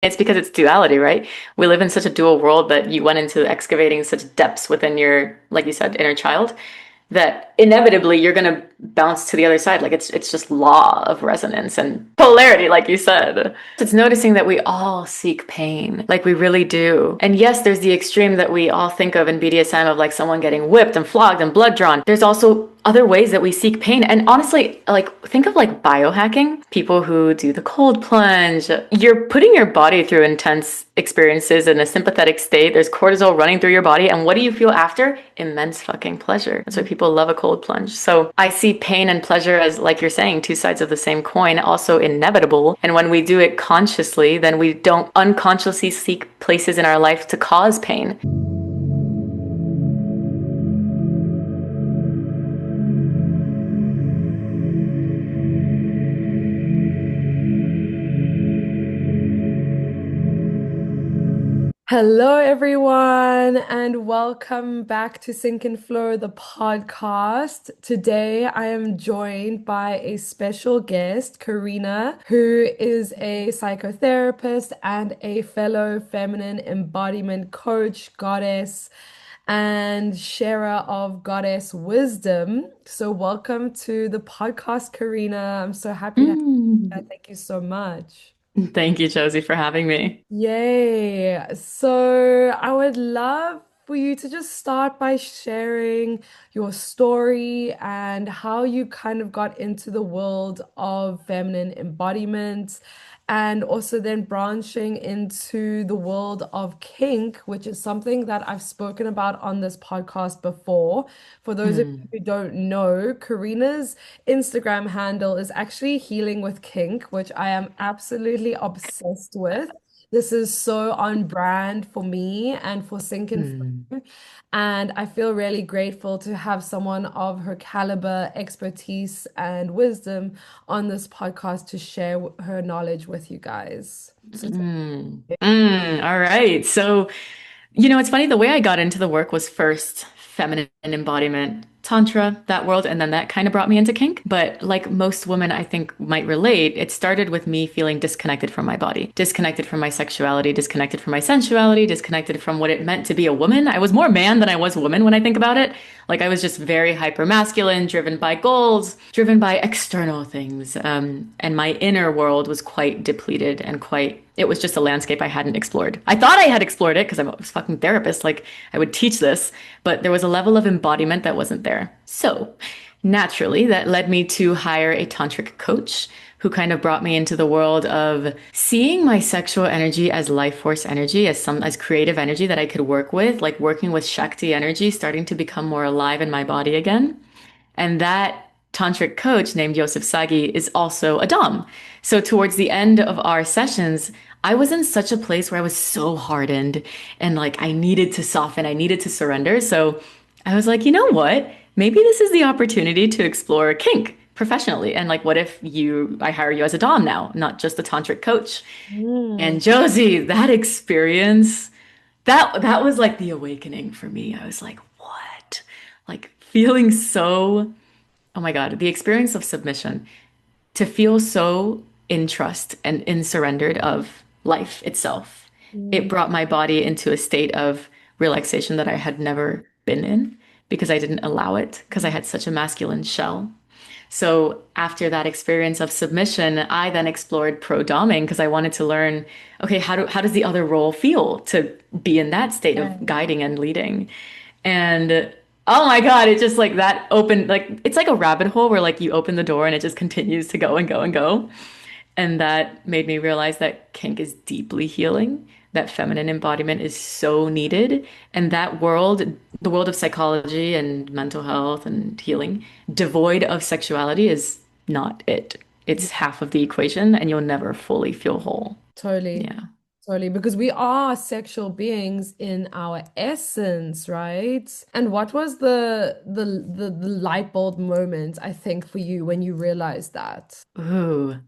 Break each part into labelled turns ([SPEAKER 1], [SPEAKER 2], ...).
[SPEAKER 1] It's because it's duality, right? We live in such a dual world that you went into excavating such depths within your, like you said, inner child, that inevitably you're gonna bounce to the other side. Like it's just law of resonance and polarity, like you said. It's noticing that we all seek pain, like we really do. And yes, there's the extreme that we all think of in BDSM of like someone getting whipped and flogged and blood drawn. There's also other ways that we seek pain. And honestly, like think of like biohacking, people who do the cold plunge. You're putting your body through intense experiences in a sympathetic state. There's cortisol running through your body. And what do you feel after? Immense fucking pleasure. That's why people love a cold plunge. So I see pain and pleasure as, like you're saying, two sides of the same coin, also inevitable. And when we do it consciously, then we don't unconsciously seek places in our life to cause pain.
[SPEAKER 2] Hello, everyone, and welcome back to Sync and Flow, the podcast. Today, I am joined by a special guest, Karina, who is a psychotherapist and a fellow feminine embodiment coach, goddess, and sharer of goddess wisdom. So, welcome to the podcast, Karina. I'm so happy to have you.
[SPEAKER 1] Mm.
[SPEAKER 2] Thank you so much.
[SPEAKER 1] Thank you, Josie, for having me.
[SPEAKER 2] Yay. So I would love for you to just start by sharing your story and how you kind of got into the world of feminine embodiment, and also then branching into the world of kink, which is something that I've spoken about on this podcast before. For those of you
[SPEAKER 1] Mm.
[SPEAKER 2] who don't know, Karina's Instagram handle is actually Healing with Kink, which I am absolutely obsessed with. This is so on brand for me and for Sync and
[SPEAKER 1] Mm.
[SPEAKER 2] Flow. And I feel really grateful to have someone of her caliber, expertise, and wisdom on this podcast to share her knowledge with you guys. So,
[SPEAKER 1] All right. So, it's funny. The way I got into the work was first feminine embodiment, tantra, that world, and then that kind of brought me into kink. But like most women, I think might relate, it started with me feeling disconnected from my body, disconnected from my sexuality, disconnected from my sensuality, disconnected from what it meant to be a woman. I was more man than I was woman when I think about it. Like I was just very hyper masculine, driven by goals, driven by external things. And my inner world was quite depleted and it was just a landscape I hadn't explored. I thought I had explored it because I'm a fucking therapist. Like I would teach this, but there was a level of embodiment that wasn't there. So naturally, that led me to hire a tantric coach who kind of brought me into the world of seeing my sexual energy as life force energy, as creative energy that I could work with, like working with Shakti energy, starting to become more alive in my body again. And that tantric coach named Yosef Sagi is also a Dom. So towards the end of our sessions, I was in such a place where I was so hardened and like I needed to soften, I needed to surrender. So I was like, you know what? Maybe this is the opportunity to explore kink professionally. And like, what if I hire you as a Dom now, not just a tantric coach?
[SPEAKER 2] mm,
[SPEAKER 1] And Josie, that experience, that was like the awakening for me. I was like, what? Like feeling so, oh my God, the experience of submission, to feel so in trust and in surrendered of life itself. It
[SPEAKER 2] mm,
[SPEAKER 1] brought my body into a state of relaxation that I had never been in because I didn't allow it because I had such a masculine shell. So after that experience of submission, I then explored pro-doming because I wanted to learn, okay, how does the other role feel to be in that state of
[SPEAKER 2] right.
[SPEAKER 1] guiding and leading? And oh my God, it just like that opened like it's like a rabbit hole where like you open the door and it just continues to go and go and go. And that made me realize that kink is deeply healing, that feminine embodiment is so needed, and that world, the world of psychology and mental health and healing, devoid of sexuality is not it. It's half of the equation, and you'll never fully feel whole.
[SPEAKER 2] Totally.
[SPEAKER 1] Yeah.
[SPEAKER 2] Totally. Because we are sexual beings in our essence, right? And what was the light bulb moment, I think, for you when you realized that?
[SPEAKER 1] Ooh.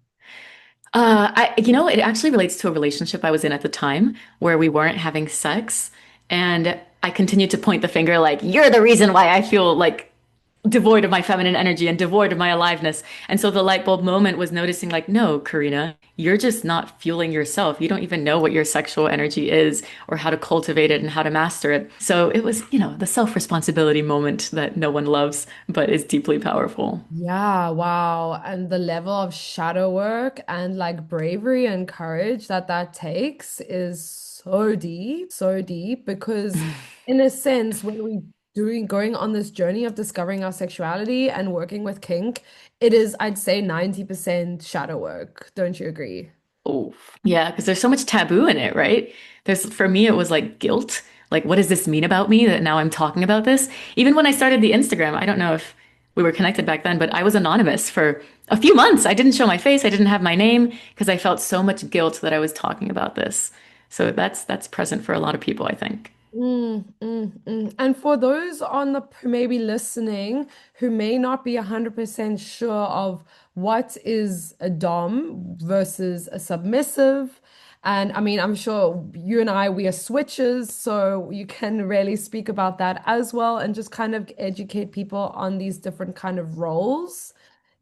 [SPEAKER 1] It actually relates to a relationship I was in at the time where we weren't having sex. And I continued to point the finger like, you're the reason why I feel like devoid of my feminine energy and devoid of my aliveness. And so the light bulb moment was noticing, like, no, Karina, you're just not fueling yourself. You don't even know what your sexual energy is or how to cultivate it and how to master it. So it was, the self-responsibility moment that no one loves, but is deeply powerful.
[SPEAKER 2] Yeah, wow. And the level of shadow work and like bravery and courage that that takes is so deep because in a sense, when we going on this journey of discovering our sexuality and working with kink, it is, I'd say 90% shadow work. Don't you agree?
[SPEAKER 1] Oh, yeah, because there's so much taboo in it, right? For me, it was like guilt. Like, what does this mean about me that now I'm talking about this? Even when I started the Instagram, I don't know if we were connected back then, but I was anonymous for a few months. I didn't show my face, I didn't have my name because I felt so much guilt that I was talking about this. So that's present for a lot of people, I think.
[SPEAKER 2] And for those on the who may be listening who may not be 100% sure of what is a dom versus a submissive, and I mean, I'm sure you and I, we are switches, so you can really speak about that as well and just kind of educate people on these different kind of roles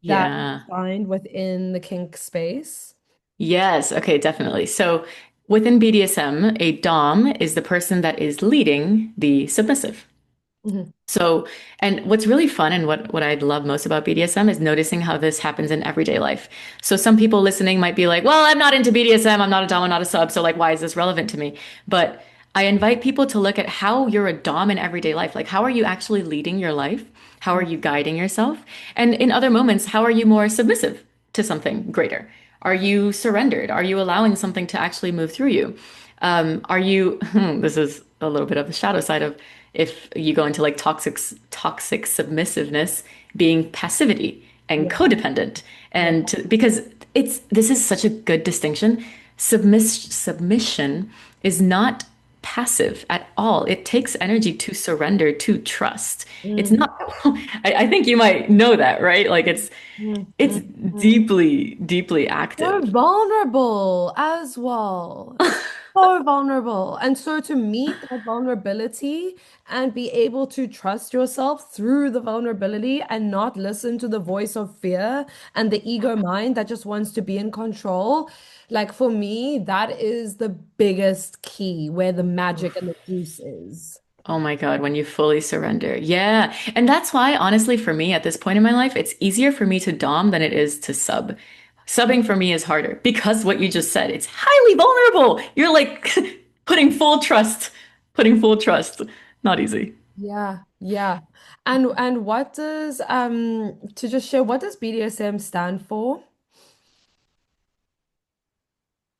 [SPEAKER 2] that
[SPEAKER 1] Yeah.
[SPEAKER 2] are assigned within the kink space.
[SPEAKER 1] Yes. Okay, definitely. So within BDSM, a dom is the person that is leading the submissive.
[SPEAKER 2] Mhm.
[SPEAKER 1] So, and what's really fun and what I love most about BDSM is noticing how this happens in everyday life. So some people listening might be like, well, I'm not into BDSM, I'm not a dom, I'm not a sub, so like why is this relevant to me? But I invite people to look at how you're a dom in everyday life. Like how are you actually leading your life? How are you guiding yourself? And in other moments, how are you more submissive to something greater? Are you surrendered? Are you allowing something to actually move through you? Are you, this is a little bit of the shadow side of if you go into like toxic submissiveness being passivity and
[SPEAKER 2] Yeah.
[SPEAKER 1] codependent.
[SPEAKER 2] Yeah.
[SPEAKER 1] Because this is such a good distinction. Submission is not passive at all. It takes energy to surrender, to trust. It's
[SPEAKER 2] Mm,
[SPEAKER 1] not, I think you might know that, right? Like it's
[SPEAKER 2] mm.
[SPEAKER 1] deeply, deeply
[SPEAKER 2] So
[SPEAKER 1] active.
[SPEAKER 2] vulnerable as well. So vulnerable. And so to meet that vulnerability and be able to trust yourself through the vulnerability and not listen to the voice of fear and the ego mind that just wants to be in control. Like for me, that is the biggest key where the magic and the juice is.
[SPEAKER 1] Oh my God, when you fully surrender. Yeah. And that's why, honestly, for me at this point in my life, it's easier for me to dom than it is to sub. Subbing for me is harder because what you just said, it's highly vulnerable. You're like putting full trust. Not easy.
[SPEAKER 2] Yeah, yeah. And what does to just share what does BDSM stand for?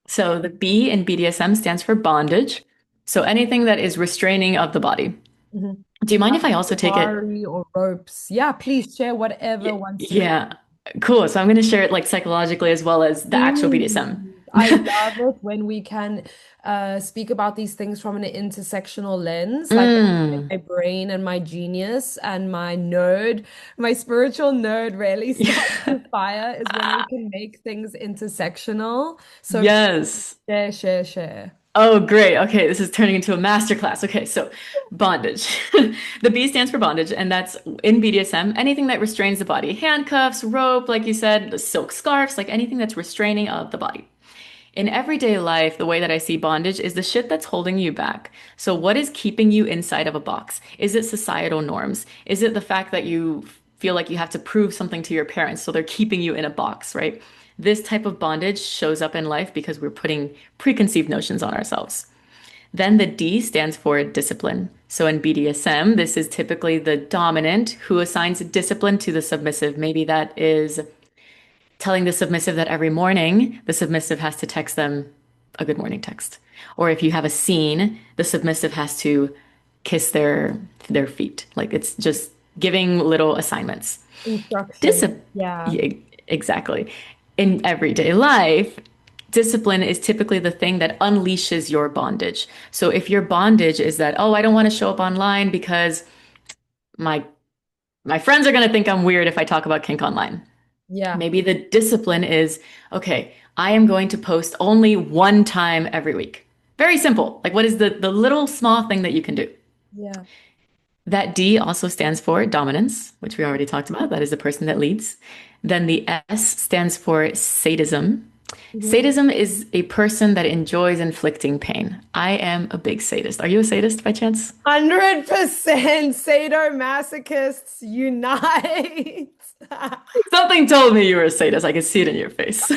[SPEAKER 1] So the B in BDSM stands for bondage. So anything that is restraining of the body.
[SPEAKER 2] Mhm.
[SPEAKER 1] Do you mind if I also take it?
[SPEAKER 2] Polarity or ropes. Yeah, please share whatever wants to come.
[SPEAKER 1] Yeah. Cool. So I'm going to share it like psychologically as well as the actual BDSM.
[SPEAKER 2] Please. I love it when we can speak about these things from an intersectional lens. Like that's where
[SPEAKER 1] Mm.
[SPEAKER 2] my brain and my genius and my nerd, my spiritual nerd really starts to fire is when we can make things intersectional. So
[SPEAKER 1] Yes.
[SPEAKER 2] share, share, share.
[SPEAKER 1] Oh, great. Okay, this is turning into a masterclass. Okay, so bondage. The B stands for bondage, and that's in BDSM, anything that restrains the body. Handcuffs, rope, like you said, the silk scarves, like anything that's restraining of the body. In everyday life, the way that I see bondage is the shit that's holding you back. So, what is keeping you inside of a box? Is it societal norms? Is it the fact that you feel like you have to prove something to your parents, so they're keeping you in a box, right? This type of bondage shows up in life because we're putting preconceived notions on ourselves. Then the D stands for discipline. So in BDSM, this is typically the dominant who assigns discipline to the submissive. Maybe that is telling the submissive that every morning the submissive has to text them a good morning text. Or if you have a scene, the submissive has to kiss their feet. Like it's just giving little assignments.
[SPEAKER 2] Instruction.
[SPEAKER 1] Discipline,
[SPEAKER 2] Yeah.
[SPEAKER 1] yeah, exactly. In everyday life, discipline is typically the thing that unleashes your bondage. So if your bondage is that, oh, I don't want to show up online because my my friends are going to think I'm weird if I talk about kink online.
[SPEAKER 2] Yeah.
[SPEAKER 1] Maybe the discipline is, okay, I am going to post only one time every week. Very simple. Like what is the little small thing that you can do?
[SPEAKER 2] Yeah.
[SPEAKER 1] That D also stands for dominance, which we already talked about. That is the person that leads. Then the S stands for sadism.
[SPEAKER 2] Mhm.
[SPEAKER 1] Sadism is a person that enjoys inflicting pain. I am a big sadist. Are you a sadist by chance?
[SPEAKER 2] 100% sadomasochists unite.
[SPEAKER 1] Something told me you were a sadist. I could see it in your face.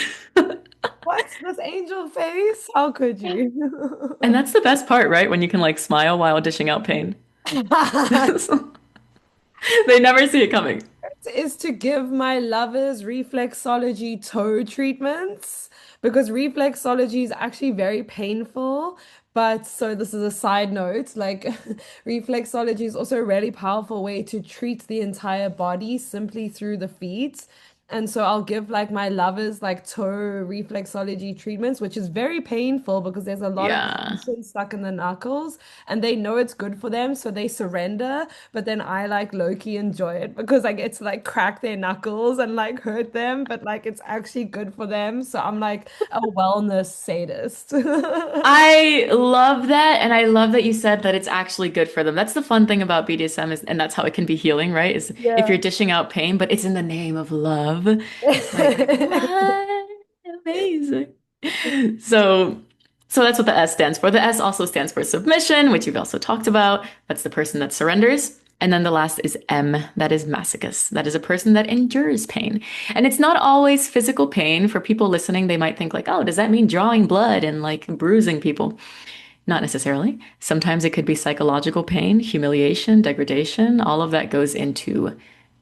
[SPEAKER 2] What's this angel face? How could
[SPEAKER 1] And
[SPEAKER 2] you?
[SPEAKER 1] that's the best part, right? When you can like smile while dishing out pain. They never see it coming.
[SPEAKER 2] Is to give my lovers reflexology toe treatments because reflexology is actually very painful. But so this is a side note, like reflexology is also a really powerful way to treat the entire body simply through the feet. And so I'll give like my lovers like toe reflexology treatments, which is very painful because there's a lot of
[SPEAKER 1] Yeah.
[SPEAKER 2] tension stuck in the knuckles and they know it's good for them, so they surrender. But then I like low-key enjoy it because I get to like crack their knuckles and like hurt them, but like it's actually good for them. So I'm like a wellness sadist.
[SPEAKER 1] I love that. And I love that you said that it's actually good for them. That's the fun thing about BDSM is, and that's how it can be healing, right? Is if
[SPEAKER 2] Yeah.
[SPEAKER 1] you're dishing out pain, but it's in the name of love. Like, what? Amazing. So, so that's what the S stands for. The S also stands for submission, which you've also talked about. That's the person that surrenders. And then the last is M, that is masochist. That is a person that endures pain. And it's not always physical pain. For people listening, they might think like, oh, does that mean drawing blood and like bruising people? Not necessarily. Sometimes it could be psychological pain, humiliation, degradation. All of that goes into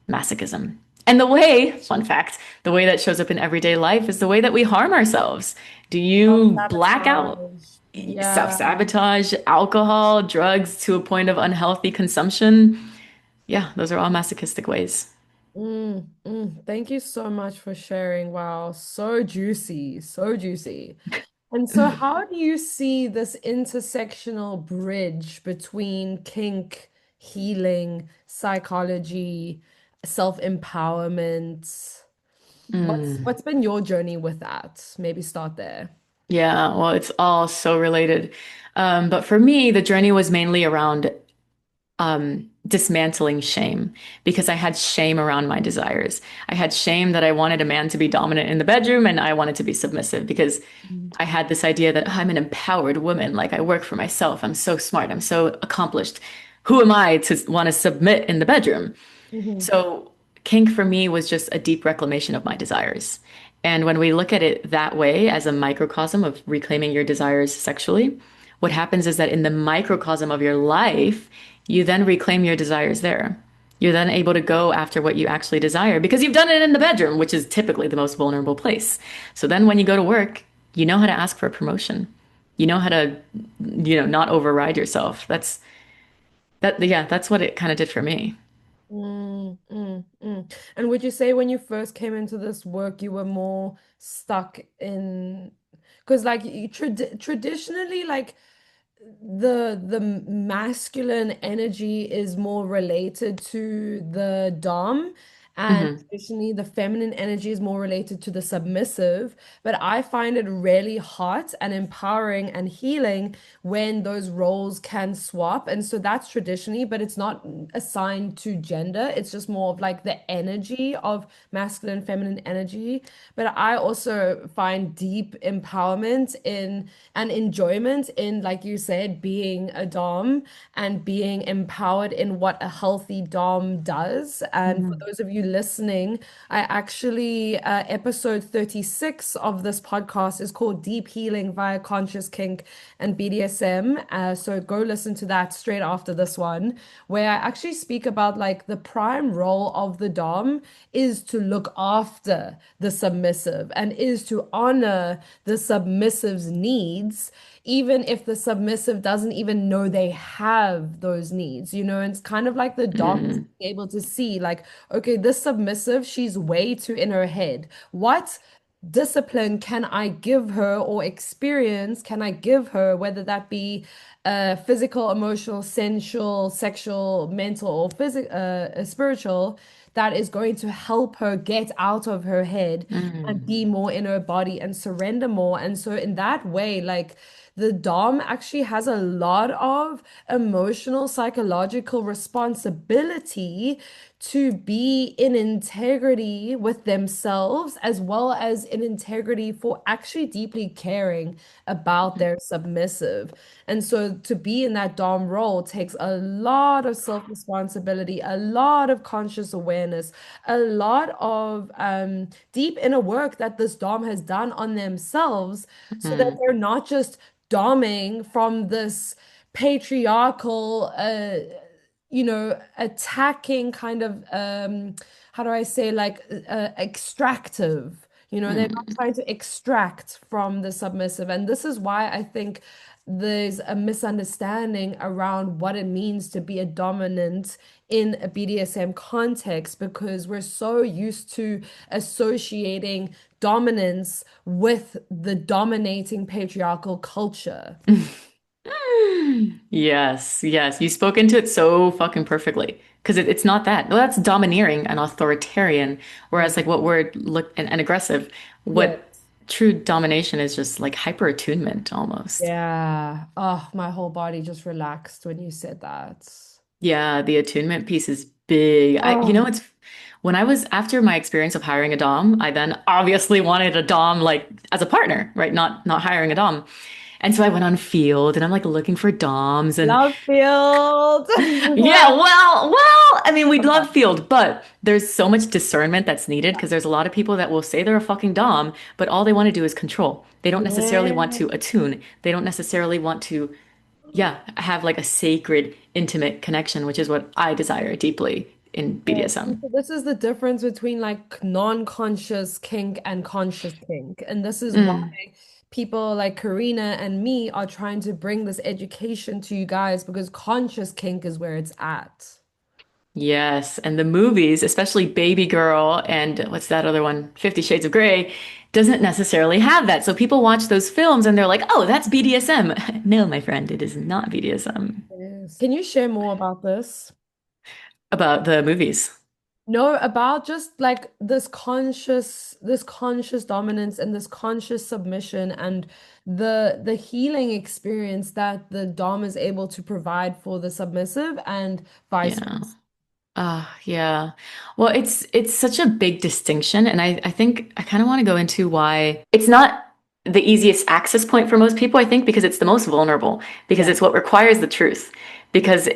[SPEAKER 1] masochism. And the way, fun fact, the way that shows up in everyday life is the way that we harm ourselves. Do you black out?
[SPEAKER 2] Self-sabotage. Yeah.
[SPEAKER 1] Self-sabotage, alcohol, drugs to a point of unhealthy consumption. Yeah, those are all masochistic ways.
[SPEAKER 2] Thank you so much for sharing. Wow, so juicy, so juicy. And so, how do you see this intersectional bridge between kink, healing, psychology, self-empowerment? What's
[SPEAKER 1] Mm.
[SPEAKER 2] been your journey with that? Maybe start there.
[SPEAKER 1] Yeah, well, it's all so related. But for me, the journey was mainly around dismantling shame because I had shame around my desires. I had shame that I wanted a man to be dominant in the bedroom and I wanted to be submissive because I had this idea that, "Oh, I'm an empowered woman. Like I work for myself. I'm so smart. I'm so accomplished. Who am I to want to submit in the bedroom?"
[SPEAKER 2] Mm-hmm.
[SPEAKER 1] So kink for me was just a deep reclamation of my desires. And when we look at it that way as a microcosm of reclaiming your desires sexually, what happens is that in the microcosm of your life, you then reclaim your desires there. You're then able to go after what you actually desire because you've done it in the bedroom, which is typically the most vulnerable place. So then when you go to work, you know how to ask for a promotion. You know how to, not override yourself. Yeah, that's what it kind of did for me.
[SPEAKER 2] And would you say when you first came into this work, you were more stuck in, because like traditionally, like the masculine energy is more related to the dom, and
[SPEAKER 1] Hmm.
[SPEAKER 2] traditionally the feminine energy is more related to the submissive. But I find it really hot and empowering and healing when those roles can swap. And so that's traditionally, but it's not assigned to gender. It's just more of like the energy of masculine, feminine energy. But I also find deep empowerment in and enjoyment in, like you said, being a Dom and being empowered in what a healthy Dom does. And for
[SPEAKER 1] Hmm.
[SPEAKER 2] those of you listening, I actually, episode 36 of this podcast is called Deep Healing via Conscious Kink and BDSM. So go listen to that straight after this one, where I actually speak about like the prime role of the Dom is to look after the submissive and is to honor the submissive's needs, even if the submissive doesn't even know they have those needs, you know. And it's kind of like the dom is
[SPEAKER 1] Hmm.
[SPEAKER 2] able to see, like, okay, this submissive, she's way too in her head. What discipline can I give her or experience can I give her, whether that be physical, emotional, sensual, sexual, mental, or spiritual, that is going to help her get out of her head and be
[SPEAKER 1] Hmm.
[SPEAKER 2] more in her body and surrender more. And so in that way, like the Dom actually has a lot of emotional, psychological responsibility to be in integrity with themselves, as well as in integrity for actually deeply caring about their submissive. And so to be in that Dom role takes a lot of self-responsibility, a lot of conscious awareness, a lot of deep inner work that this Dom has done on themselves so that
[SPEAKER 1] Mm,
[SPEAKER 2] they're not just doming from this patriarchal, attacking kind of, how do I say, like extractive. They're not
[SPEAKER 1] mm.
[SPEAKER 2] trying to extract from the submissive. And this is why I think there's a misunderstanding around what it means to be a dominant in a BDSM context because we're so used to associating dominance with the dominating patriarchal culture.
[SPEAKER 1] Yes, yes. You spoke into it so fucking perfectly. Because it's not that. Well, that's domineering and authoritarian.
[SPEAKER 2] Yeah.
[SPEAKER 1] Whereas, like, what word look and aggressive,
[SPEAKER 2] Yeah.
[SPEAKER 1] what true domination is just like hyper attunement almost.
[SPEAKER 2] Yeah. Oh, my whole body just relaxed when you said that.
[SPEAKER 1] Yeah, the attunement piece is big.
[SPEAKER 2] Oh,
[SPEAKER 1] It's when I was after my experience of hiring a dom, I then obviously wanted a dom like as a partner, right? Not hiring a dom. And so I went on Field and I'm like looking for doms and
[SPEAKER 2] love field.
[SPEAKER 1] yeah, I mean, we'd love Field, but there's so much discernment that's needed because there's a lot of people that will say they're a fucking dom, but all they want to do is control. They don't necessarily want
[SPEAKER 2] Yeah.
[SPEAKER 1] to attune. They don't necessarily want to, yeah, have like a sacred, intimate connection, which is what I desire deeply in
[SPEAKER 2] Yeah. And
[SPEAKER 1] BDSM.
[SPEAKER 2] so this is the difference between like non-conscious kink and conscious kink. And this is why
[SPEAKER 1] Mm,
[SPEAKER 2] people like Karina and me are trying to bring this education to you guys because conscious kink is where it's at.
[SPEAKER 1] yes, and the movies, especially Baby Girl and what's that other one, 50 Shades of Grey, doesn't necessarily have that. So people watch those films and they're like, "Oh, that's BDSM." No, my friend, it is not BDSM.
[SPEAKER 2] Yes. Can you share more about this?
[SPEAKER 1] About the movies.
[SPEAKER 2] No, about just like this conscious dominance and this conscious submission and the healing experience that the dom is able to provide for the submissive and vice
[SPEAKER 1] Yeah.
[SPEAKER 2] versa.
[SPEAKER 1] Yeah. Well, it's such a big distinction, and I think I kind of want to go into why it's not the easiest access point for most people, I think, because it's the most vulnerable, because
[SPEAKER 2] Yeah.
[SPEAKER 1] it's what requires the truth. Because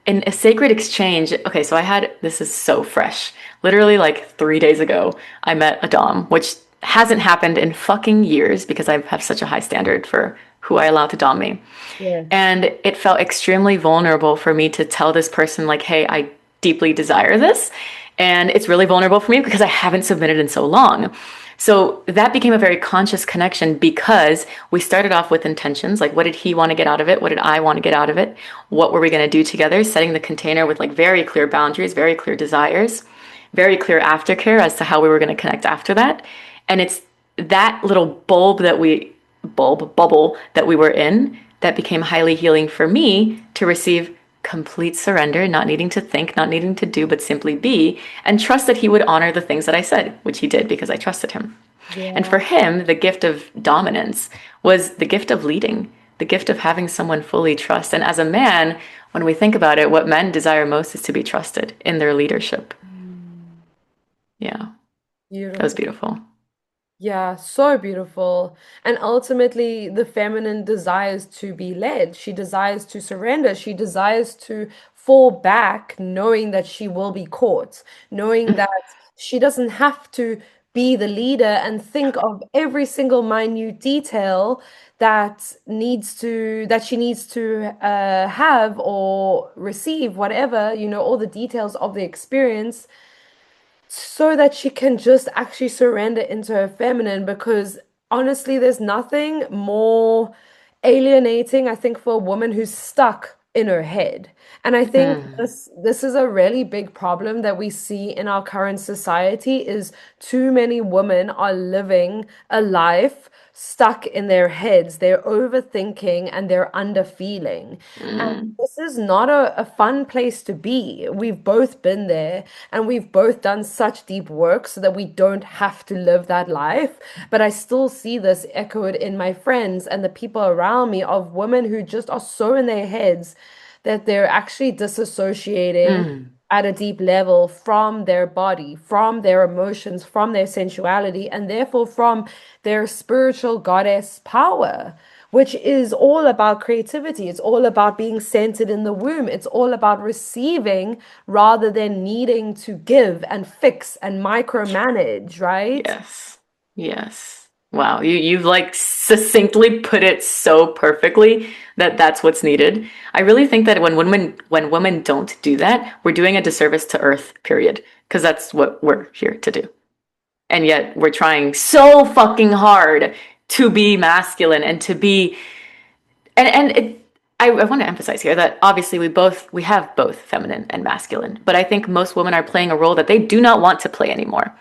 [SPEAKER 1] in a sacred exchange, okay, so I had this is so fresh. Literally like 3 days ago, I met a Dom, which hasn't happened in fucking years because I have such a high standard for who I allow to Dom me.
[SPEAKER 2] Yes.
[SPEAKER 1] And it felt extremely vulnerable for me to tell this person, like, hey, I deeply desire this. And it's really vulnerable for me because I haven't submitted in so long. So that became a very conscious connection because we started off with intentions like, what did he want to get out of it? What did I want to get out of it? What were we going to do together? Setting the container with like very clear boundaries, very clear desires, very clear aftercare as to how we were going to connect after that. And it's that little bubble that we were in that became highly healing for me to receive complete surrender, not needing to think, not needing to do, but simply be, and trust that he would honor the things that I said, which he did because I trusted him. And
[SPEAKER 2] Yeah.
[SPEAKER 1] for him, the gift of dominance was the gift of leading, the gift of having someone fully trust. And as a man, when we think about it, what men desire most is to be trusted in their leadership.
[SPEAKER 2] Mm.
[SPEAKER 1] Yeah, that was
[SPEAKER 2] Beautiful.
[SPEAKER 1] beautiful.
[SPEAKER 2] Yeah, so beautiful. And ultimately, the feminine desires to be led. She desires to surrender. She desires to fall back, knowing that she will be caught, knowing that she doesn't have to be the leader and think of every single minute detail that she needs to have or receive, whatever, all the details of the experience so that she can just actually surrender into her feminine because honestly, there's nothing more alienating, I think, for a woman who's stuck in her head. And I think
[SPEAKER 1] Mm.
[SPEAKER 2] this is a really big problem that we see in our current society is too many women are living a life stuck in their heads. They're overthinking and they're underfeeling. And
[SPEAKER 1] Mm.
[SPEAKER 2] this is not a fun place to be. We've both been there and we've both done such deep work so that we don't have to live that life. But I still see this echoed in my friends and the people around me of women who just are so in their heads that they're actually disassociating
[SPEAKER 1] Mm.
[SPEAKER 2] at a deep level from their body, from their emotions, from their sensuality, and therefore from their spiritual goddess power, which is all about creativity. It's all about being centered in the womb. It's all about receiving rather than needing to give and fix and micromanage, right?
[SPEAKER 1] Yes. Yes. Wow. You've like succinctly put it so perfectly that that's what's needed. I really think that when women don't do that, we're doing a disservice to Earth, period. Because that's what we're here to do. And yet we're trying so fucking hard to be masculine and to be and I want to emphasize here that obviously we have both feminine and masculine, but I think most women are playing a role that they do not want to play anymore.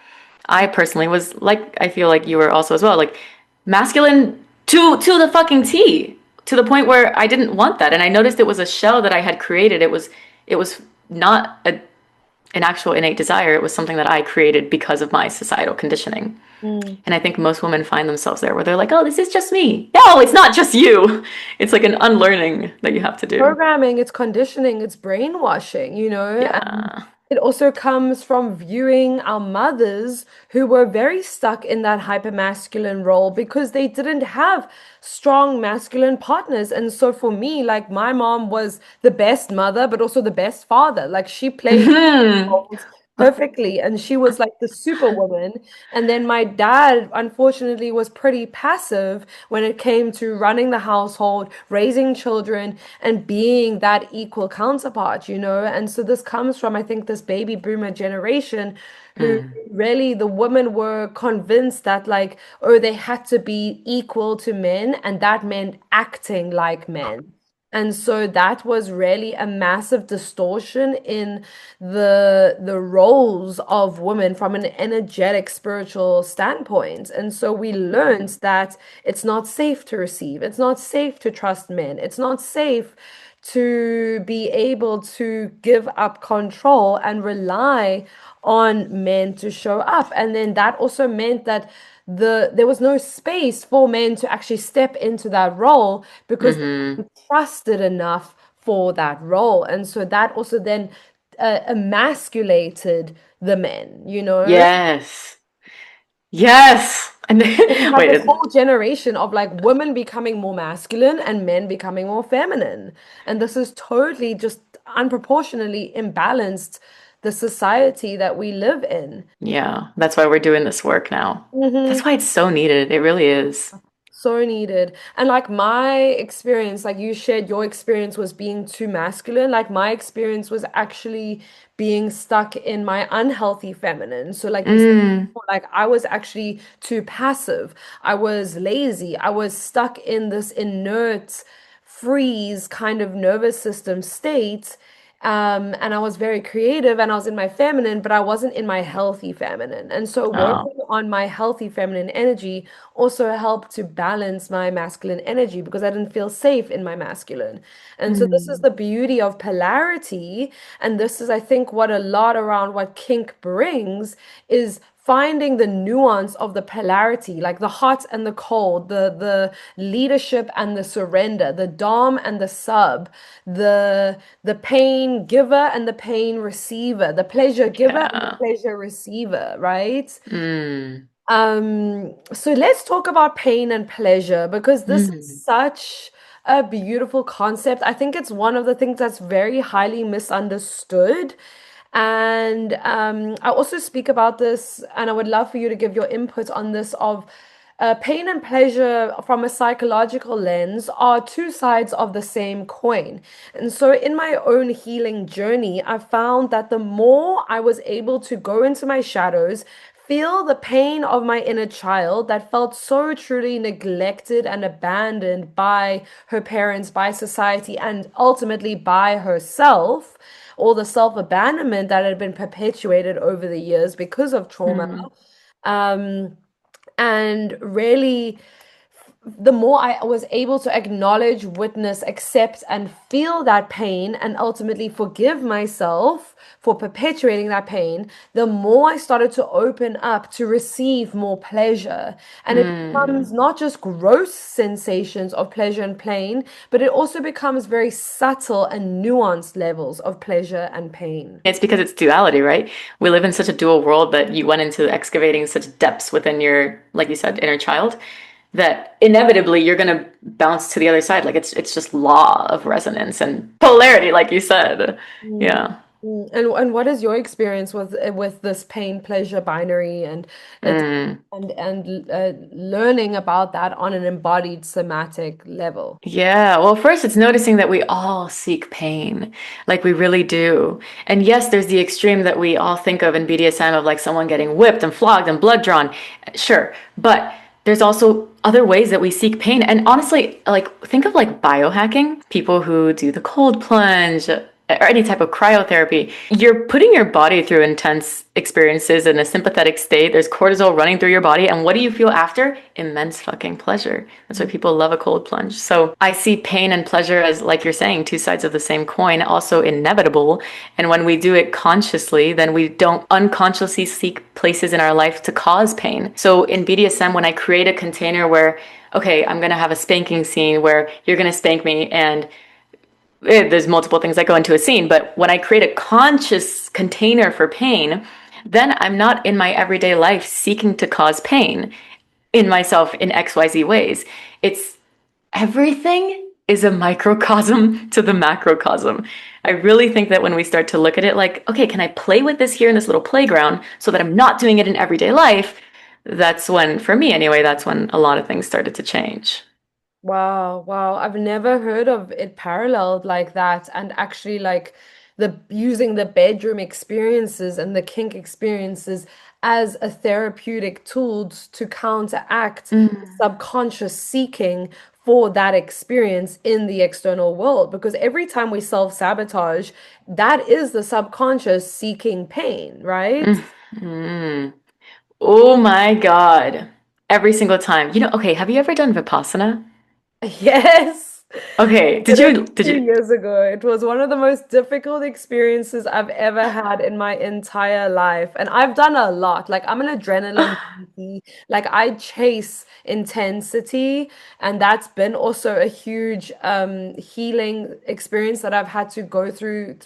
[SPEAKER 1] I personally was like, I feel like you were also as well, like masculine to the fucking T, to the point where I didn't want that, and I noticed it was a shell that I had created. It was not an actual innate desire. It was something that I created because of my societal conditioning.
[SPEAKER 2] Mm.
[SPEAKER 1] And I think most women find themselves there where they're like, oh, this is just me. No, it's not just you. It's like an unlearning that you have to do.
[SPEAKER 2] Programming, it's conditioning, it's brainwashing, and
[SPEAKER 1] Yeah.
[SPEAKER 2] it also comes from viewing our mothers who were very stuck in that hypermasculine role because they didn't have strong masculine partners. And so for me, like my mom was the best mother, but also the best father. Like she played
[SPEAKER 1] Hmm.
[SPEAKER 2] roles perfectly and she was like the superwoman. And then my dad unfortunately was pretty passive when it came to running the household, raising children, and being that equal counterpart. And so this comes from, I think, this baby boomer generation who
[SPEAKER 1] Mm.
[SPEAKER 2] really the women were convinced that like, oh, they had to be equal to men and that meant acting like men. And so that was really a massive distortion in the roles of women from an energetic spiritual standpoint. And so we learned that it's not safe to receive, it's not safe to trust men, it's not safe to be able to give up control and rely on men to show up. And then that also meant that there was no space for men to actually step into that role because they
[SPEAKER 1] Hmm.
[SPEAKER 2] weren't trusted enough for that role. And so that also then emasculated the men.
[SPEAKER 1] Yes. Yes. And
[SPEAKER 2] And we had this
[SPEAKER 1] wait.
[SPEAKER 2] whole generation of like women becoming more masculine and men becoming more feminine. And this is totally just unproportionately imbalanced the society that we live in.
[SPEAKER 1] Yeah. That's why we're doing this work now. That's
[SPEAKER 2] Hmm.
[SPEAKER 1] why it's so needed. It really is.
[SPEAKER 2] So needed. And like my experience, like you shared your experience was being too masculine. Like my experience was actually being stuck in my unhealthy feminine. So like you said,
[SPEAKER 1] Mm.
[SPEAKER 2] like I was actually too passive. I was lazy. I was stuck in this inert freeze kind of nervous system state. And I was very creative and I was in my feminine, but I wasn't in my healthy feminine. And so
[SPEAKER 1] Oh.
[SPEAKER 2] working on my healthy feminine energy also helped to balance my masculine energy because I didn't feel safe in my masculine. And so this is
[SPEAKER 1] Mm.
[SPEAKER 2] the beauty of polarity. And this is, I think, what a lot around what kink brings is finding the nuance of the polarity, like the hot and the cold, the leadership and the surrender, the dom and the sub, the pain giver and the pain receiver, the pleasure giver and the
[SPEAKER 1] Yeah.
[SPEAKER 2] pleasure receiver, right?
[SPEAKER 1] Mm.
[SPEAKER 2] So let's talk about pain and pleasure because this is
[SPEAKER 1] Mm.
[SPEAKER 2] such a beautiful concept. I think it's one of the things that's very highly misunderstood. And I also speak about this, and I would love for you to give your input on this of pain and pleasure from a psychological lens are two sides of the same coin. And so, in my own healing journey, I found that the more I was able to go into my shadows, feel the pain of my inner child that felt so truly neglected and abandoned by her parents, by society, and ultimately by herself, all the self-abandonment that had been perpetuated over the years because of trauma.
[SPEAKER 1] Mm.
[SPEAKER 2] Um, and really the more I was able to acknowledge, witness, accept, and feel that pain, and ultimately forgive myself for perpetuating that pain, the more I started to open up to receive more pleasure. And it becomes
[SPEAKER 1] Mm.
[SPEAKER 2] not just gross sensations of pleasure and pain, but it also becomes very subtle and nuanced levels of pleasure and pain.
[SPEAKER 1] It's because it's duality, right? We live in such a dual world that you went into excavating such depths within your, like you said, inner child, that inevitably you're gonna bounce to the other side. Like it's just law of resonance and polarity, like you said.
[SPEAKER 2] Mm.
[SPEAKER 1] Yeah.
[SPEAKER 2] And what is your experience with this pain pleasure binary and it
[SPEAKER 1] Mm.
[SPEAKER 2] and learning about that on an embodied somatic level?
[SPEAKER 1] Yeah, well, first it's noticing that we all seek pain, like we really do. And yes, there's the extreme that we all think of in BDSM of like someone getting whipped and flogged and blood drawn. Sure, but there's also other ways that we seek pain. And honestly, like think of like biohacking, people who do the cold plunge or any type of cryotherapy. You're putting your body through intense experiences in a sympathetic state. There's cortisol running through your body. And what do you feel after? Immense fucking pleasure. That's why people love a cold plunge. So I see pain and pleasure as, like you're saying, two sides of the same coin, also inevitable. And when we do it consciously, then we don't unconsciously seek places in our life to cause pain. So in BDSM, when I create a container where, okay, I'm going to have a spanking scene where you're going to spank me and there's multiple things that go into a scene, but when I create a conscious container for pain, then I'm not in my everyday life seeking to cause pain in myself in XYZ ways. It's everything is a microcosm to the macrocosm. I really think that when we start to look at it like, okay, can I play with this here in this little playground so that I'm not doing it in everyday life? That's when, for me anyway, that's when a lot of things started to change.
[SPEAKER 2] Wow, wow. I've never heard of it paralleled like that. And actually, like the using the bedroom experiences and the kink experiences as a therapeutic tool to counteract
[SPEAKER 1] Mm,
[SPEAKER 2] subconscious seeking for that experience in the external world. Because every time we self-sabotage, that is the subconscious seeking pain, right?
[SPEAKER 1] mm, mm. Oh my God. Every single time. Okay, have you ever done Vipassana?
[SPEAKER 2] Yes. I
[SPEAKER 1] Okay,
[SPEAKER 2] did
[SPEAKER 1] did
[SPEAKER 2] it
[SPEAKER 1] you did
[SPEAKER 2] 2
[SPEAKER 1] you
[SPEAKER 2] years ago. It was one of the most difficult experiences I've ever had in my entire life. And I've done a lot. Like I'm an adrenaline junkie. Like I chase intensity. And that's been also a huge healing experience that I've had to go through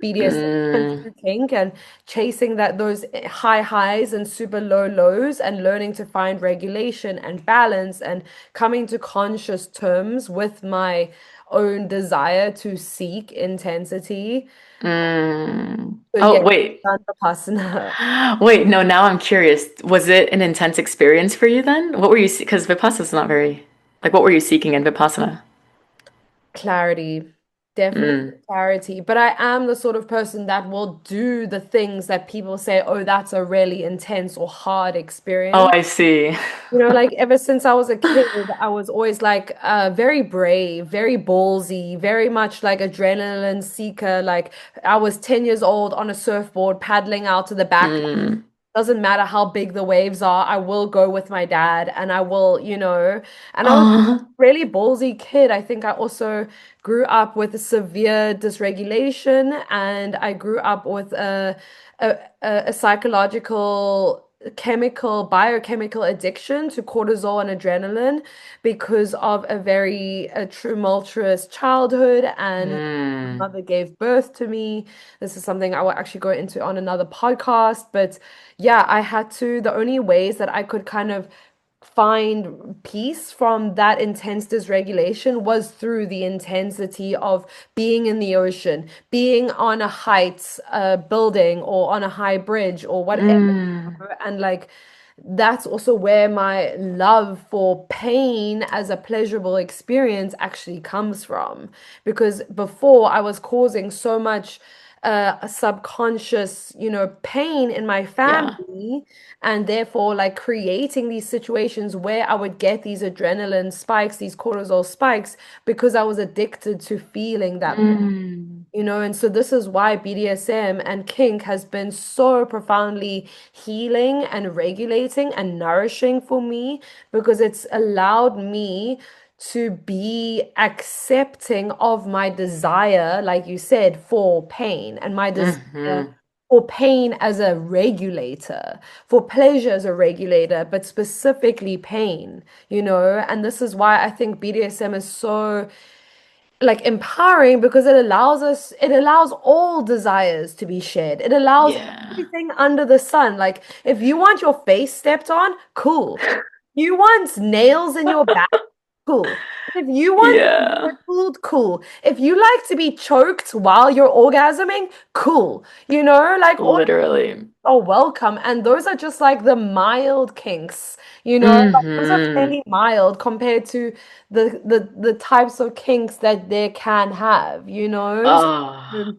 [SPEAKER 2] BDSM and
[SPEAKER 1] mm,
[SPEAKER 2] through kink and chasing that those high highs and super low lows and learning to find regulation and balance and coming to conscious terms with my own desire to seek intensity.
[SPEAKER 1] mm.
[SPEAKER 2] So
[SPEAKER 1] Oh,
[SPEAKER 2] yes,
[SPEAKER 1] wait.
[SPEAKER 2] Vipassana.
[SPEAKER 1] Wait, no, now I'm curious. Was it an intense experience for you then? What were you because Vipassana's not very like what were you seeking in Vipassana?
[SPEAKER 2] Clarity. Definitely
[SPEAKER 1] Mm.
[SPEAKER 2] clarity. But I am the sort of person that will do the things that people say, oh, that's a really intense or hard
[SPEAKER 1] Oh,
[SPEAKER 2] experience.
[SPEAKER 1] I see.
[SPEAKER 2] Like ever since I was a kid, I was always like very brave, very ballsy, very much like adrenaline seeker. Like I was 10 years old on a surfboard paddling out to the back.
[SPEAKER 1] Mm.
[SPEAKER 2] Doesn't matter how big the waves are, I will go with my dad and I will, and I was a
[SPEAKER 1] Oh.
[SPEAKER 2] really ballsy kid. I think I also grew up with a severe dysregulation and I grew up with a psychological biochemical addiction to cortisol and adrenaline because of a very tumultuous childhood and my
[SPEAKER 1] Mm.
[SPEAKER 2] mother gave birth to me. This is something I will actually go into on another podcast, but yeah, I had to, the only ways that I could kind of find peace from that intense dysregulation was through the intensity of being in the ocean, being on a heights building or on a high bridge or whatever.
[SPEAKER 1] Mm.
[SPEAKER 2] And like that's also where my love for pain as a pleasurable experience actually comes from. Because before I was causing so much subconscious, pain in my
[SPEAKER 1] Yeah.
[SPEAKER 2] family, and therefore like creating these situations where I would get these adrenaline spikes, these cortisol spikes, because I was addicted to feeling that.
[SPEAKER 1] Mm.
[SPEAKER 2] And so this is why BDSM and kink has been so profoundly healing and regulating and nourishing for me because it's allowed me to be accepting of my desire, like you said, for pain and my desire
[SPEAKER 1] Hmm.
[SPEAKER 2] for pain as a regulator, for pleasure as a regulator, but specifically pain. And this is why I think BDSM is so like empowering because it allows all desires to be shared. It allows
[SPEAKER 1] Yeah.
[SPEAKER 2] everything under the sun. Like if you want your face stepped on, cool. You want nails in your back, cool. If you want
[SPEAKER 1] Yeah.
[SPEAKER 2] food, cool. If you like to be choked while you're orgasming, cool. Like all
[SPEAKER 1] Literally.
[SPEAKER 2] are welcome. And those are just like the mild kinks. Like those are
[SPEAKER 1] Hmm.
[SPEAKER 2] fairly mild compared to the types of kinks that they can have.
[SPEAKER 1] Oh,
[SPEAKER 2] So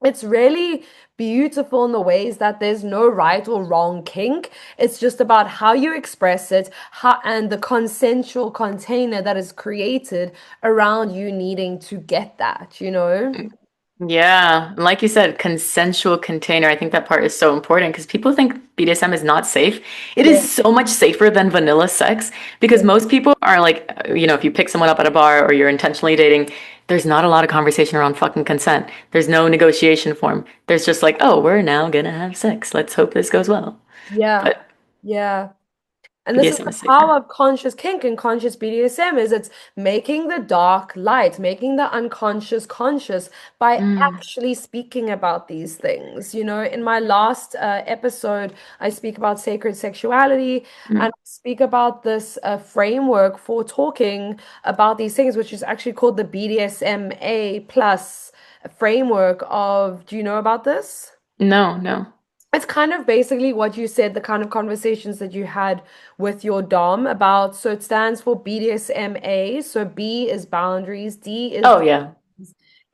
[SPEAKER 2] it's really beautiful in the ways that there's no right or wrong kink. It's just about how you express it, and the consensual container that is created around you needing to get that.
[SPEAKER 1] yeah. And like you said, consensual container. I think that part is so important because people think BDSM is not safe. It
[SPEAKER 2] Yeah.
[SPEAKER 1] is so much safer than vanilla sex because
[SPEAKER 2] Yeah.
[SPEAKER 1] most people are like, if you pick someone up at a bar or you're intentionally dating, there's not a lot of conversation around fucking consent. There's no negotiation form. There's just like, oh, we're now gonna have sex. Let's hope this goes well.
[SPEAKER 2] Yeah.
[SPEAKER 1] But
[SPEAKER 2] Yeah. And this is
[SPEAKER 1] BDSM
[SPEAKER 2] the
[SPEAKER 1] is
[SPEAKER 2] power
[SPEAKER 1] safer.
[SPEAKER 2] of conscious kink and conscious BDSM is it's making the dark light, making the unconscious conscious by
[SPEAKER 1] Mm,
[SPEAKER 2] actually speaking about these things. In my last episode, I speak about sacred sexuality and
[SPEAKER 1] mm.
[SPEAKER 2] I speak about this framework for talking about these things, which is actually called the BDSMA plus framework of, do you know about this?
[SPEAKER 1] No, no.
[SPEAKER 2] It's kind of basically what you said, the kind of conversations that you had with your Dom about. So it stands for BDSMA. So B is boundaries, D is
[SPEAKER 1] Oh, yeah.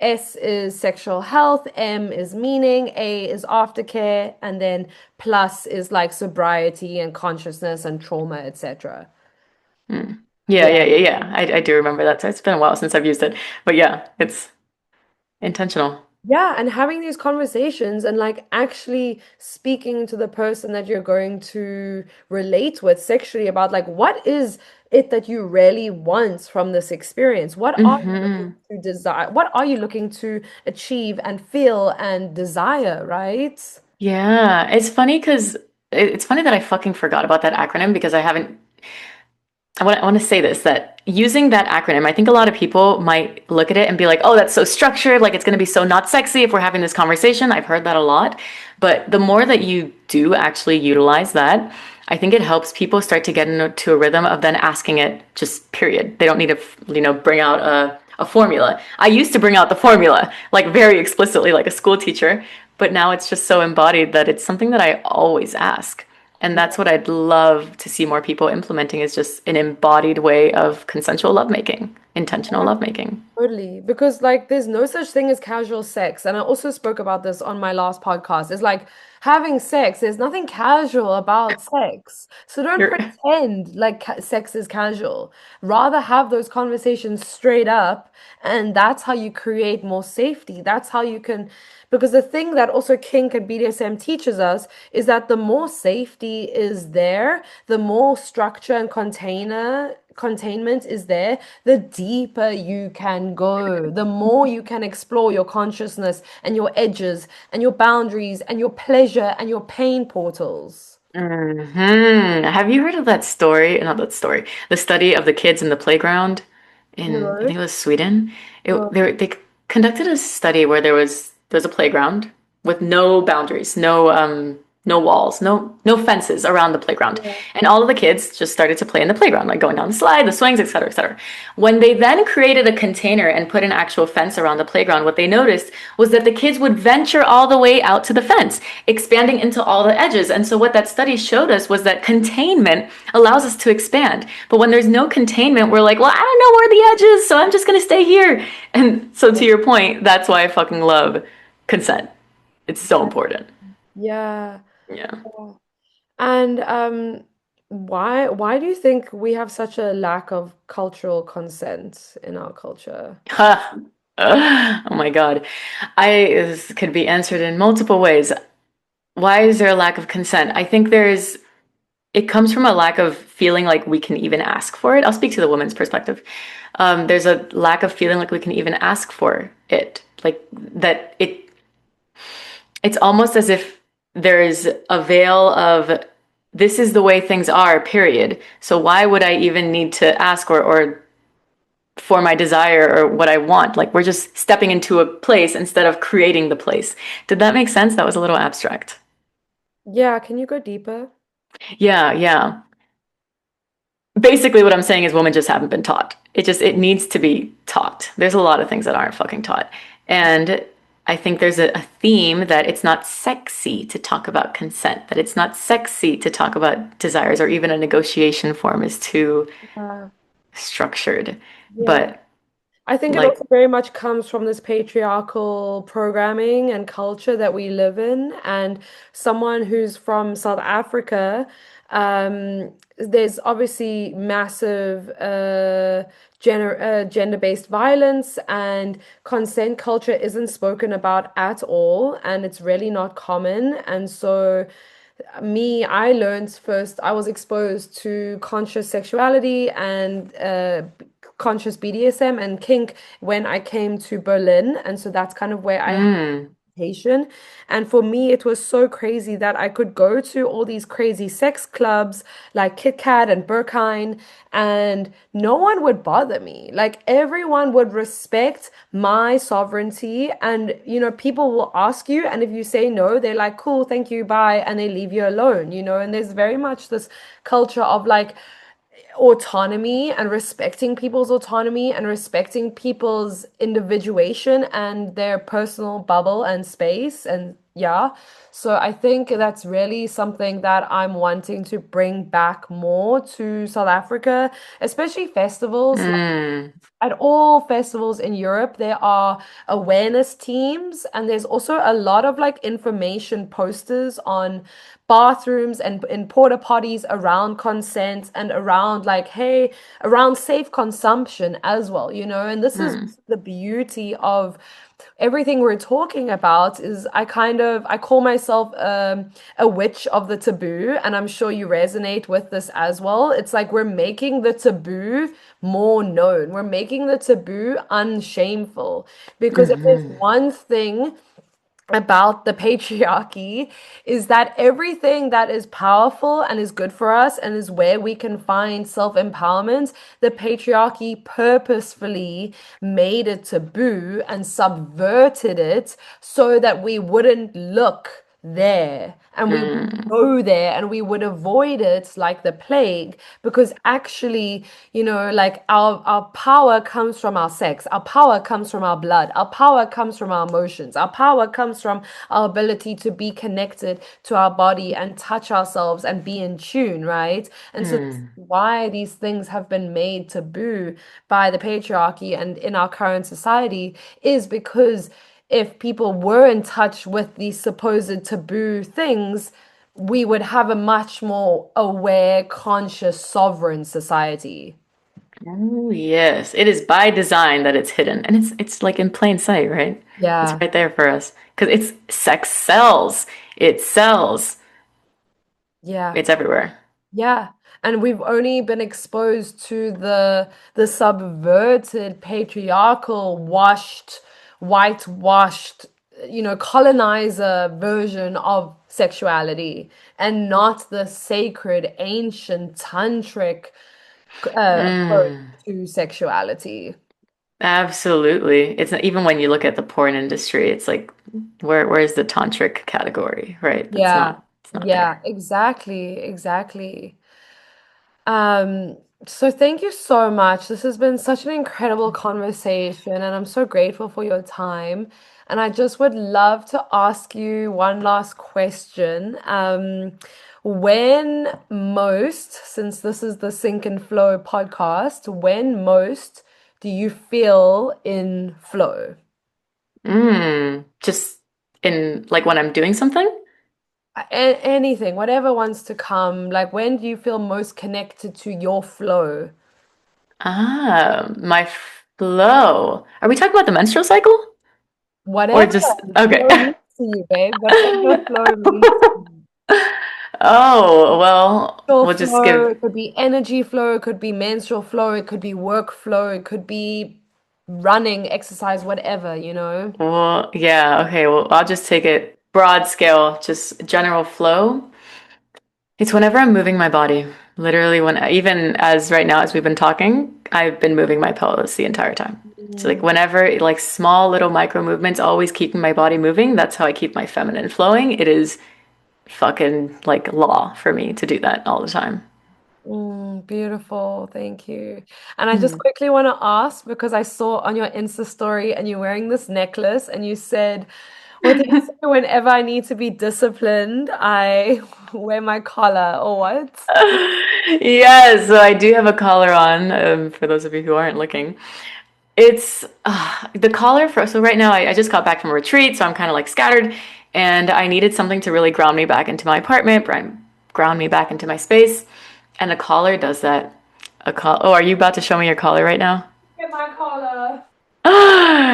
[SPEAKER 2] S is sexual health, M is meaning, A is aftercare, and then plus is like sobriety and consciousness and trauma, etc.
[SPEAKER 1] Mm. Yeah,
[SPEAKER 2] Yeah.
[SPEAKER 1] yeah, yeah, yeah. I do remember that. So it's been a while since I've used it. But yeah, it's intentional.
[SPEAKER 2] Yeah, and having these conversations and like actually speaking to the person that you're going to relate with sexually about like what is it that you really want from this experience? What are you looking
[SPEAKER 1] Hmm.
[SPEAKER 2] to desire? What are you looking to achieve and feel and desire, right?
[SPEAKER 1] Yeah, it's funny because it's funny that I fucking forgot about that acronym because I haven't. I want to say this that using that acronym, I think a lot of people might look at it and be like, oh, that's so structured. Like it's going to be so not sexy if we're having this conversation. I've heard that a lot. But the more that you do actually utilize that, I think it helps people start to get into a rhythm of then asking it just period. They don't need to, bring out a formula. I used to bring out the formula like very explicitly, like a school teacher, but now it's just so embodied that it's something that I always ask. And that's what I'd love to see more people implementing is just an embodied way of consensual lovemaking, intentional lovemaking.
[SPEAKER 2] Totally. Because like there's no such thing as casual sex. And I also spoke about this on my last podcast. It's like having sex, there's nothing casual about sex. So don't
[SPEAKER 1] You're,
[SPEAKER 2] pretend like sex is casual. Rather have those conversations straight up. And that's how you create more safety. That's how you can, because the thing that also kink and BDSM teaches us is that the more safety is there, the more structure and containment is there, the deeper you can go, the more you can explore your consciousness and your edges and your boundaries and your pleasure and your pain portals.
[SPEAKER 1] Have you heard of that story? Not that story. The study of the kids in the playground in I
[SPEAKER 2] No,
[SPEAKER 1] think it was Sweden.
[SPEAKER 2] no,
[SPEAKER 1] They conducted a study where there's a playground with no boundaries, no walls, no fences around the playground.
[SPEAKER 2] yeah,
[SPEAKER 1] And all of the kids just started to play in the playground, like going down the slide, the swings, etc., etc. When they then created a container and put an actual fence around the playground, what they noticed was that the kids would venture all the way out to the fence, expanding into all the edges. And so what that study showed us was that containment allows us to expand. But when there's no containment, we're like, well, I don't know where the edge is, so I'm just gonna stay here. And so to your point, that's why I fucking love consent. It's so important.
[SPEAKER 2] yeah.
[SPEAKER 1] Yeah.
[SPEAKER 2] Yeah. And why do you think we have such a lack of cultural consent in our culture?
[SPEAKER 1] Huh. Oh my God. This could be answered in multiple ways. Why is there a lack of consent? I think it comes from a lack of feeling like we can even ask for it. I'll speak to the woman's perspective. There's a lack of feeling like we can even ask for it. Like that it's almost as if there's a veil of this is the way things are, period. So why would I even need to ask or for my desire or what I want? Like we're just stepping into a place instead of creating the place. Did that make sense? That was a little abstract.
[SPEAKER 2] Yeah, can you go deeper?
[SPEAKER 1] Yeah, yeah. Basically what I'm saying is women just haven't been taught. It needs to be taught. There's a lot of things that aren't fucking taught. And I think there's a theme that it's not sexy to talk about consent, that it's not sexy to talk about desires, or even a negotiation form is too
[SPEAKER 2] Yeah.
[SPEAKER 1] structured.
[SPEAKER 2] Yeah.
[SPEAKER 1] But
[SPEAKER 2] I think it
[SPEAKER 1] like,
[SPEAKER 2] also very much comes from this patriarchal programming and culture that we live in. And someone who's from South Africa, there's obviously massive gender-based violence, and consent culture isn't spoken about at all, and it's really not common. And so I learned first, I was exposed to conscious sexuality and conscious BDSM and kink when I came to Berlin. And so that's kind of where I had
[SPEAKER 1] mm,
[SPEAKER 2] education. And for me, it was so crazy that I could go to all these crazy sex clubs like Kit Kat and Berghain, and no one would bother me. Like everyone would respect my sovereignty. And, people will ask you, and if you say no, they're like, cool, thank you, bye. And they leave you alone. And there's very much this culture of like, autonomy and respecting people's autonomy and respecting people's individuation and their personal bubble and space. And yeah, so I think that's really something that I'm wanting to bring back more to South Africa, especially festivals.
[SPEAKER 1] mm,
[SPEAKER 2] At all festivals in Europe, there are awareness teams, and there's also a lot of like information posters on bathrooms and in porta potties around consent and around like, hey, around safe consumption as well. And this is
[SPEAKER 1] mm,
[SPEAKER 2] the beauty of everything we're talking about is I call myself a witch of the taboo, and I'm sure you resonate with this as well. It's like we're making the taboo more known. We're making the taboo unshameful, because if there's
[SPEAKER 1] mhm,
[SPEAKER 2] one thing about the patriarchy is that everything that is powerful and is good for us and is where we can find self-empowerment, the patriarchy purposefully made it taboo and subverted it so that we wouldn't look there and we would
[SPEAKER 1] mm,
[SPEAKER 2] go there and we would avoid it like the plague, because actually, like our power comes from our sex, our power comes from our blood, our power comes from our emotions, our power comes from our ability to be connected to our body and touch ourselves and be in tune, right? And so this is
[SPEAKER 1] mm.
[SPEAKER 2] why these things have been made taboo by the patriarchy and in our current society, is because if people were in touch with these supposed taboo things, we would have a much more aware, conscious, sovereign society.
[SPEAKER 1] Oh, yes. It is by design that it's hidden. And it's like in plain sight, right? It's
[SPEAKER 2] Yeah.
[SPEAKER 1] right there for us. Because it's sex sells. It sells.
[SPEAKER 2] Yeah.
[SPEAKER 1] It's everywhere.
[SPEAKER 2] Yeah. And we've only been exposed to the subverted, patriarchal, whitewashed, colonizer version of sexuality, and not the sacred, ancient, tantric approach
[SPEAKER 1] Mm,
[SPEAKER 2] to sexuality.
[SPEAKER 1] absolutely. It's not, even when you look at the porn industry, it's like where's the tantric category, right?
[SPEAKER 2] Yeah.
[SPEAKER 1] It's not
[SPEAKER 2] Yeah,
[SPEAKER 1] there.
[SPEAKER 2] exactly, exactly. Um, so thank you so much. This has been such an incredible conversation, and I'm so grateful for your time. And I just would love to ask you one last question. When most, since this is the Sync and Flow podcast, when most do you feel in flow?
[SPEAKER 1] Just in like when I'm doing something.
[SPEAKER 2] Anything, whatever wants to come. Like, when do you feel most connected to your flow?
[SPEAKER 1] Ah, my Flow. Are we talking about the menstrual cycle? Or
[SPEAKER 2] Whatever
[SPEAKER 1] just okay.
[SPEAKER 2] flow means to you, babe. Whatever flow means to you.
[SPEAKER 1] Oh, well,
[SPEAKER 2] Menstrual
[SPEAKER 1] we'll just
[SPEAKER 2] flow,
[SPEAKER 1] give.
[SPEAKER 2] it could be energy flow, it could be menstrual flow, it could be work flow, it could be running, exercise, whatever, you know?
[SPEAKER 1] Well, yeah, okay. Well, I'll just take it broad scale, just general flow. It's whenever I'm moving my body. Literally, when even as right now, as we've been talking, I've been moving my pelvis the entire time. So like
[SPEAKER 2] Mm,
[SPEAKER 1] whenever like small little micro movements, always keeping my body moving. That's how I keep my feminine flowing. It is fucking like law for me to do that all the time.
[SPEAKER 2] beautiful, thank you. And I just
[SPEAKER 1] Hmm.
[SPEAKER 2] quickly want to ask because I saw on your Insta story and you're wearing this necklace and you said, what did you say? Whenever I need to be disciplined, I wear my collar or what?
[SPEAKER 1] Yes, so I do have a collar on, for those of you who aren't looking. It's the collar for, so right now I just got back from a retreat, so I'm kind of like scattered, and I needed something to really ground me back into my apartment, ground me back into my space, and a collar does that. Oh, are you about to show me your collar right now?
[SPEAKER 2] Get my collar.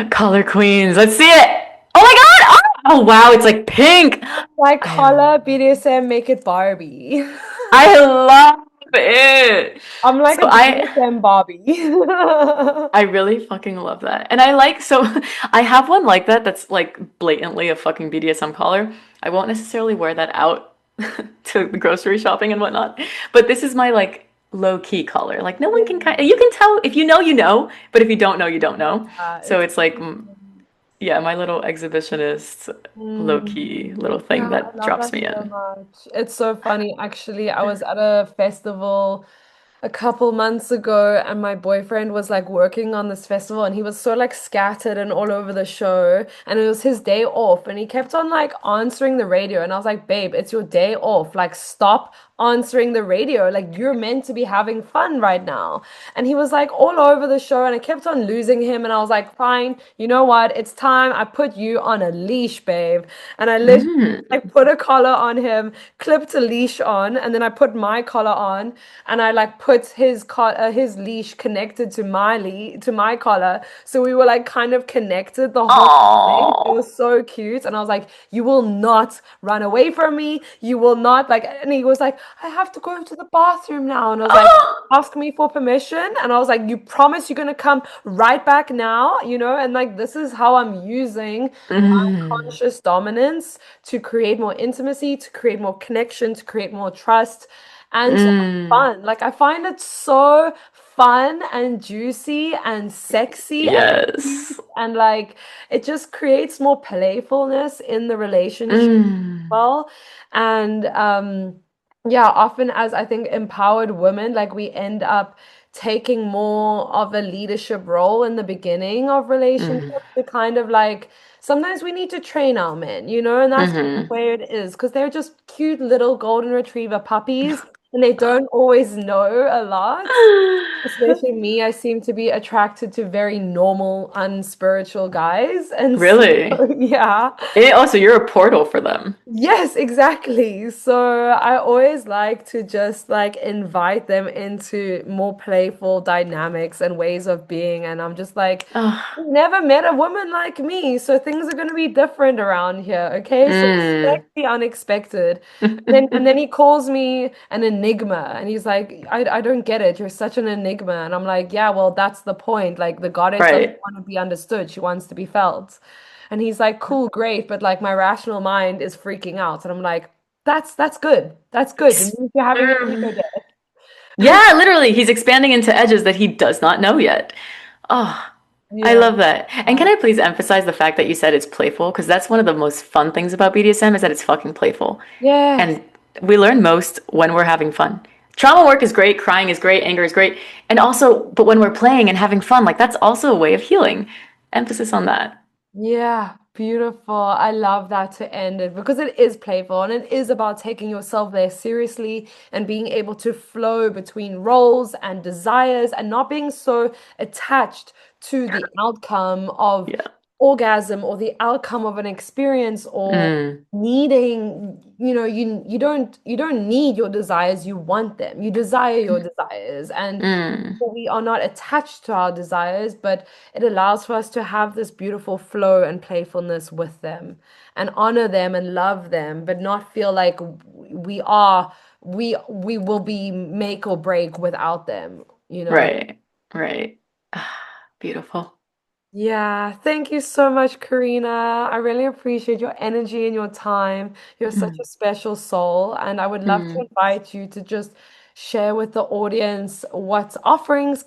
[SPEAKER 1] Collar queens, let's see it. Oh my God! Oh wow, it's like pink.
[SPEAKER 2] My
[SPEAKER 1] I
[SPEAKER 2] collar, BDSM, make it Barbie.
[SPEAKER 1] I love it.
[SPEAKER 2] I'm like
[SPEAKER 1] So
[SPEAKER 2] a BDSM Barbie.
[SPEAKER 1] I really fucking love that. And I like, so I have one like that that's like blatantly a fucking BDSM collar. I won't necessarily wear that out to the grocery shopping and whatnot, but this is my like low key collar. Like no one can
[SPEAKER 2] Yeah,
[SPEAKER 1] kind you can tell if you know, you know, but if you don't know, you don't know. So
[SPEAKER 2] it's
[SPEAKER 1] it's like, yeah, my little exhibitionist low key
[SPEAKER 2] mm,
[SPEAKER 1] little
[SPEAKER 2] yeah,
[SPEAKER 1] thing
[SPEAKER 2] I
[SPEAKER 1] that
[SPEAKER 2] love
[SPEAKER 1] drops
[SPEAKER 2] that
[SPEAKER 1] me
[SPEAKER 2] so
[SPEAKER 1] in.
[SPEAKER 2] much. It's so funny, actually. I was at a festival a couple months ago and my boyfriend was like working on this festival and he was so like scattered and all over the show and it was his day off and he kept on like answering the radio and I was like, babe, it's your day off, like stop answering the radio, like you're meant to be having fun right now. And he was like all over the show and I kept on losing him and I was like, fine, you know what, it's time I put you on a leash, babe. And I literally
[SPEAKER 1] Mm.
[SPEAKER 2] like put a collar on him, clipped a leash on, and then I put my collar on, and I like put his leash connected to to my collar, so we were like kind of connected the whole day. It
[SPEAKER 1] Oh.
[SPEAKER 2] was so cute, and I was like, "You will not run away from me. You will not like." And he was like, "I have to go to the bathroom now," and I was like, ask me for permission, and I was like, you promise you're gonna come right back now, you know? And like this is how I'm using
[SPEAKER 1] Mm.
[SPEAKER 2] conscious dominance to create more intimacy, to create more connection, to create more trust, and to have
[SPEAKER 1] Mm.
[SPEAKER 2] fun. Like I find it so fun and juicy and sexy and cute
[SPEAKER 1] Yes.
[SPEAKER 2] and like it just creates more playfulness in the relationship as
[SPEAKER 1] Mm.
[SPEAKER 2] well. And yeah, often as I think empowered women, like we end up taking more of a leadership role in the beginning of
[SPEAKER 1] Mm.
[SPEAKER 2] relationships to kind of like sometimes we need to train our men, you know, and that's
[SPEAKER 1] Hmm.
[SPEAKER 2] where it is because they're just cute little golden retriever puppies and they don't always know a lot. Especially me, I seem to be attracted to very normal, unspiritual guys. And so,
[SPEAKER 1] Really?
[SPEAKER 2] yeah.
[SPEAKER 1] Also, you're a portal for them.
[SPEAKER 2] Yes, exactly. So I always like to just like invite them into more playful dynamics and ways of being. And I'm just like,
[SPEAKER 1] Oh.
[SPEAKER 2] "You've never met a woman like me, so things are going to be different around here, okay? So
[SPEAKER 1] Mm.
[SPEAKER 2] expect the unexpected." And then he calls me an enigma, and he's like, I don't get it. You're such an enigma." And I'm like, "Yeah, well, that's the point. Like the goddess doesn't
[SPEAKER 1] Right.
[SPEAKER 2] want to be understood; she wants to be felt." And he's like, "Cool, great," but like my rational mind is freaking out. And I'm like, that's good. That's good. It means you're having an ego
[SPEAKER 1] Mm.
[SPEAKER 2] day.
[SPEAKER 1] Yeah, literally, he's expanding into edges that he does not know yet. Oh, I
[SPEAKER 2] Yeah.
[SPEAKER 1] love that. And can I please emphasize the fact that you said it's playful? Because that's one of the most fun things about BDSM is that it's fucking playful.
[SPEAKER 2] Yes.
[SPEAKER 1] And we learn most when we're having fun. Trauma work is great, crying is great, anger is great. And also, but when we're playing and having fun, like that's also a way of healing. Emphasis on that.
[SPEAKER 2] Yeah, beautiful. I love that to end it because it is playful and it is about taking yourself there seriously and being able to flow between roles and desires and not being so attached to the outcome of
[SPEAKER 1] Yeah.
[SPEAKER 2] orgasm or the outcome of an experience or
[SPEAKER 1] Mm,
[SPEAKER 2] needing, you don't need your desires, you want them. You desire your desires, and
[SPEAKER 1] mm,
[SPEAKER 2] we are not attached to our desires, but it allows for us to have this beautiful flow and playfulness with them and honor them and love them, but not feel like we will be make or break without them, you know?
[SPEAKER 1] right, right. Beautiful.
[SPEAKER 2] Yeah, thank you so much, Karina. I really appreciate your energy and your time. You're such a
[SPEAKER 1] Mm,
[SPEAKER 2] special soul, and I would love to
[SPEAKER 1] mm.
[SPEAKER 2] invite you to just share with the audience what offerings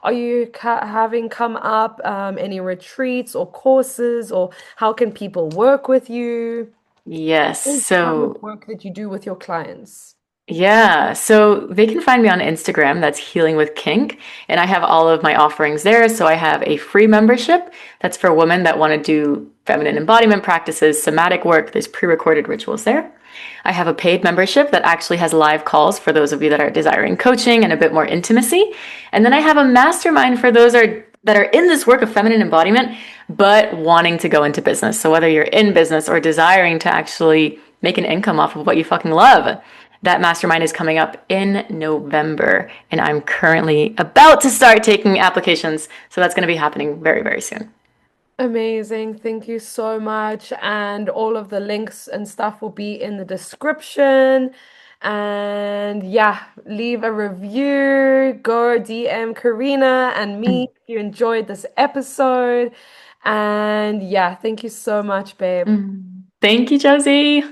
[SPEAKER 2] are you having come up, any retreats or courses, or how can people work with you?
[SPEAKER 1] Yes.
[SPEAKER 2] What is the kind of
[SPEAKER 1] So
[SPEAKER 2] work that you do with your clients?
[SPEAKER 1] yeah, so they can find me on Instagram. That's Healing with Kink. And I have all of my offerings there. So I have a free membership that's for women that want to do feminine embodiment practices, somatic work. There's pre recorded rituals there. I have a paid membership that actually has live calls for those of you that are desiring coaching and a bit more intimacy. And then I have a mastermind for that are in this work of feminine embodiment, but wanting to go into business. So whether you're in business or desiring to actually make an income off of what you fucking love, that mastermind is coming up in November, and I'm currently about to start taking applications. So that's going to be happening very, very soon.
[SPEAKER 2] Amazing. Thank you so much. And all of the links and stuff will be in the description. And yeah, leave a review, go DM Karina and me if you enjoyed this episode. And yeah, thank you so much, babe.
[SPEAKER 1] Thank you, Josie.